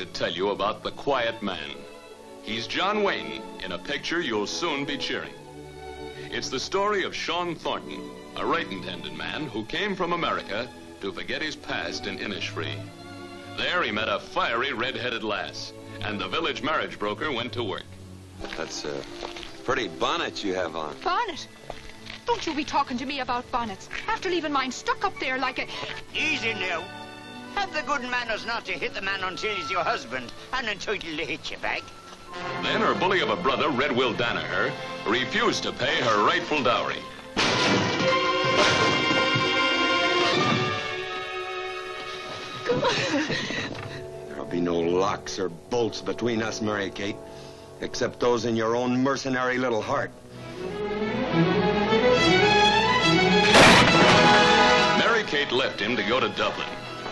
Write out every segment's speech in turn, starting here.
to tell you about The Quiet Man. He's John Wayne in a picture you'll soon be cheering. It's the story of Sean Thornton, a right-intended man who came from America to forget his past in Innisfree. There he met a fiery red-headed lass, and the village marriage broker went to work. That's a pretty bonnet you have on. Bonnet? Don't you be talking to me about bonnets, after leaving mine stuck up there like a... Easy now. Have the good manners not to hit the man until he's your husband and entitled to hit you back. Then her bully of a brother, Red Will Danaher, refused to pay her rightful dowry. There'll be no locks or bolts between us, Mary Kate, except those in your own mercenary little heart. Mary Kate left him to go to Dublin,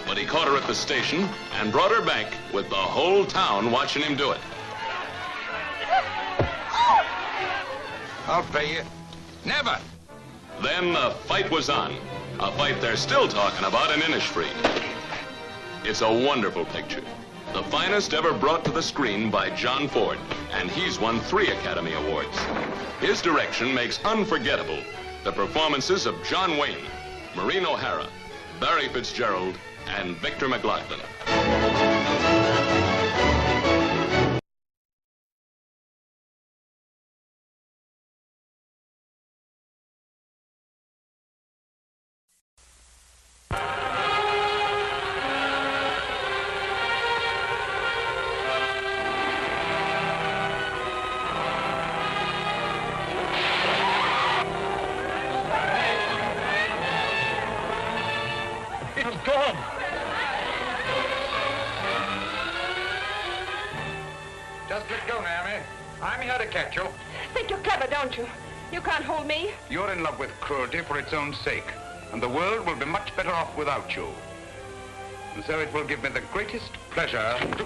but he caught her at the station and brought her back with the whole town watching him do it. I'll pay you. Never. Then the fight was on. A fight they're still talking about in Innisfree. It's a wonderful picture. The finest ever brought to the screen by John Ford, and he's won 3 Academy Awards. His direction makes unforgettable the performances of John Wayne, Maureen O'Hara, Barry Fitzgerald, and Victor McLaughlin. It's gone. Just let go, Naomi. I'm here to catch you. Think you're clever, don't you? You can't hold me. You're in love with cruelty for its own sake, and the world will be much better off without you. And so it will give me the greatest pleasure to...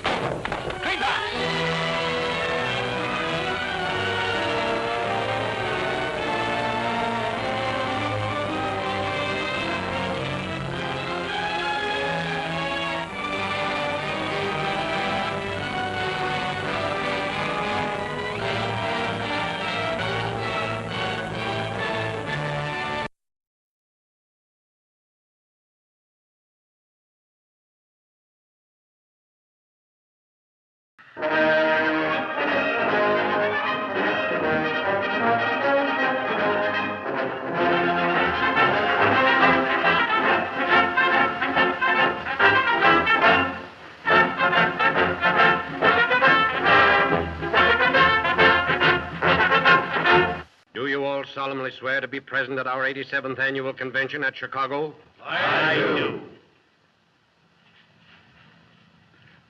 Do you all solemnly swear to be present at our 87th annual convention at Chicago? I do.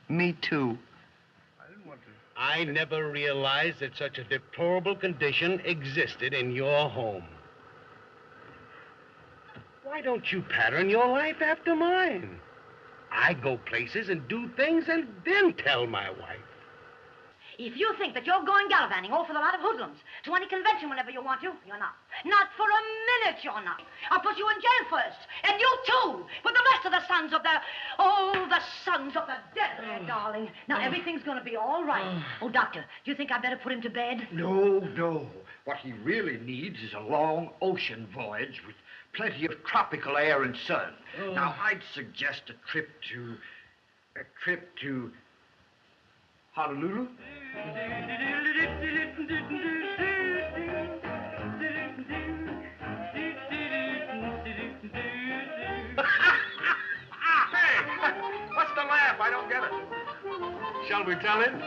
Me too. I never realized that such a deplorable condition existed in your home. Why don't you pattern your life after mine? I go places and do things and then tell my wife. If you think that you're going gallivanting off with a lot of hoodlums to any convention whenever you want to, you're not. Not for a minute, you're not. I'll put you in jail first. And you too, with the rest of the sons of the... Oh, the sons of the dead there, darling. Now, everything's going to be all right. Oh, doctor, do you think I'd better put him to bed? No, no. What he really needs is a long ocean voyage with plenty of tropical air and sun. Now, I'd suggest a trip to Honolulu. What's the laugh? I don't get it. Shall we tell him?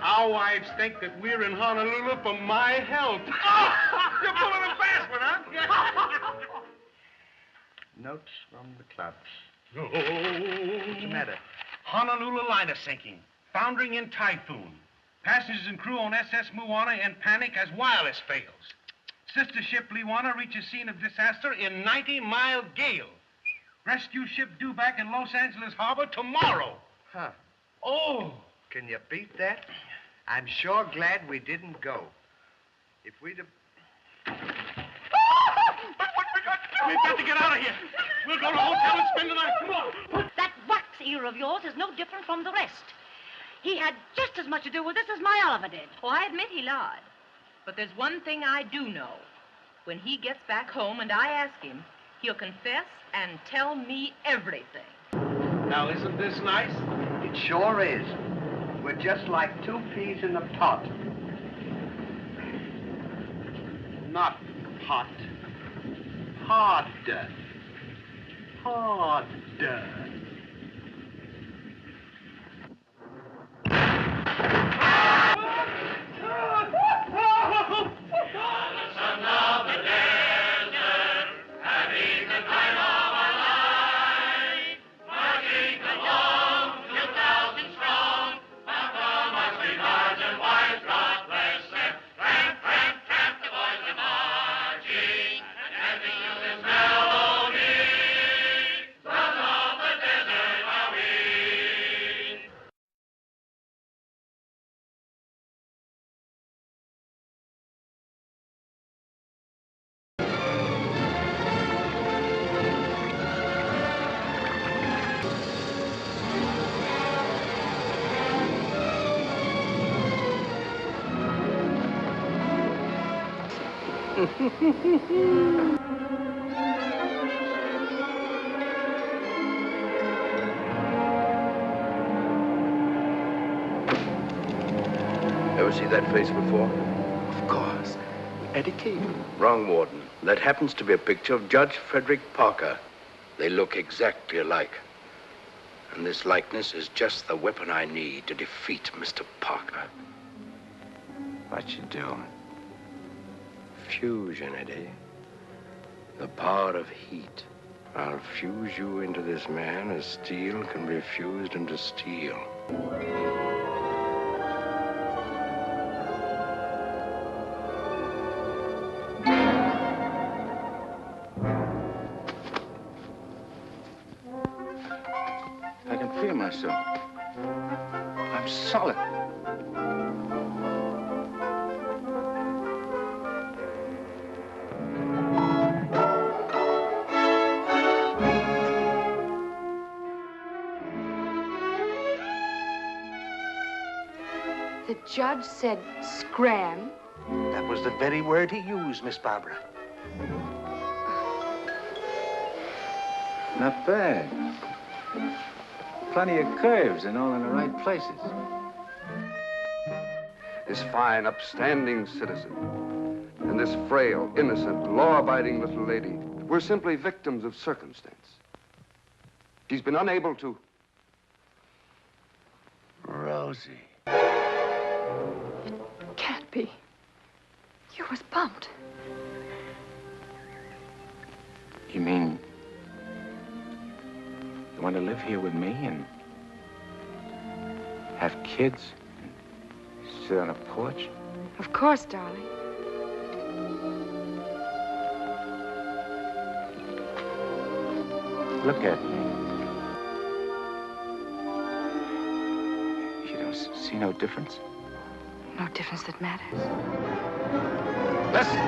Our wives think that we're in Honolulu for my help. You're pulling a fast one, huh? Notes from the clubs. Oh. What's the matter? Honolulu liner sinking. Foundering in typhoon. Passengers and crew on SS Moana in panic as wireless fails. Sister ship Liwana reaches scene of disaster in 90-mile gale. Rescue ship due back in Los Angeles Harbor tomorrow. Huh. Oh. Can you beat that? I'm sure glad we didn't go. If we'd have... We've got to get out of here. We'll go to a hotel and spend the night. Come on. That what fox ear of yours is no different from the rest. He had just as much to do with this as my Oliver did. Oh, I admit he lied. But there's one thing I do know. When he gets back home and I ask him, he'll confess and tell me everything. Now, isn't this nice? It sure is. We're just like two peas in a pot. Not hot. Harder. Harder. Ever see that face before? Of course. Eddie King. Wrong, Warden. That happens to be a picture of Judge Frederick Parker. They look exactly alike. And this likeness is just the weapon I need to defeat Mr. Parker. What you doing? Fusion, Eddie. The power of heat. I'll fuse you into this man as steel can be fused into steel. I can feel myself. I'm solid. The judge said scram. That was the very word he used, Miss Barbara. Not bad. Plenty of curves and all in the right places. This fine, upstanding citizen and this frail, innocent, law-abiding little lady were simply victims of circumstance. She's been unable to... Rosie. Can't be. You was bumped. You mean you want to live here with me and have kids and sit on a porch? Of course, darling. Look at me. You don't see no difference? No difference that matters. Listen,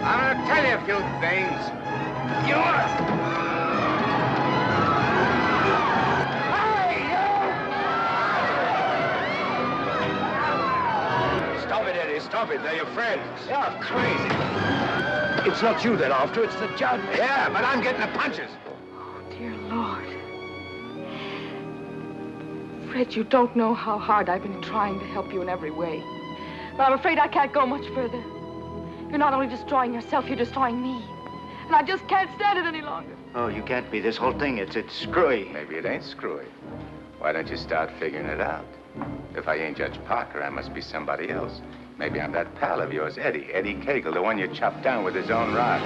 I'm gonna tell you a few things. Stop it, Eddie, stop it. They're your friends. You're crazy. It's not you they're after, it's the judge. Yeah, but I'm getting the punches. Oh, dear Lord. Fred, you don't know how hard I've been trying to help you in every way. But I'm afraid I can't go much further. You're not only destroying yourself, you're destroying me. And I just can't stand it any longer. Oh, you can't be. This whole thing, it's screwy. Maybe it ain't screwy. Why don't you start figuring it out? If I ain't Judge Parker, I must be somebody else. Maybe I'm that pal of yours, Eddie Cagle, the one you chopped down with his own rod.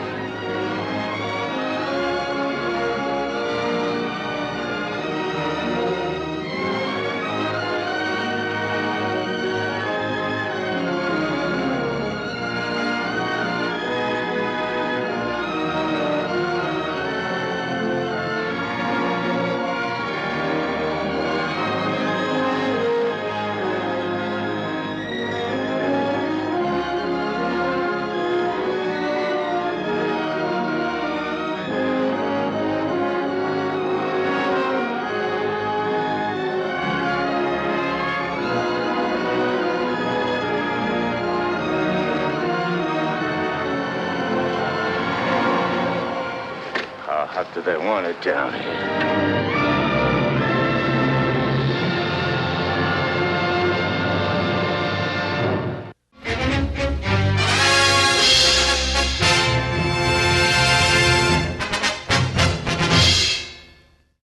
What do they want it down here?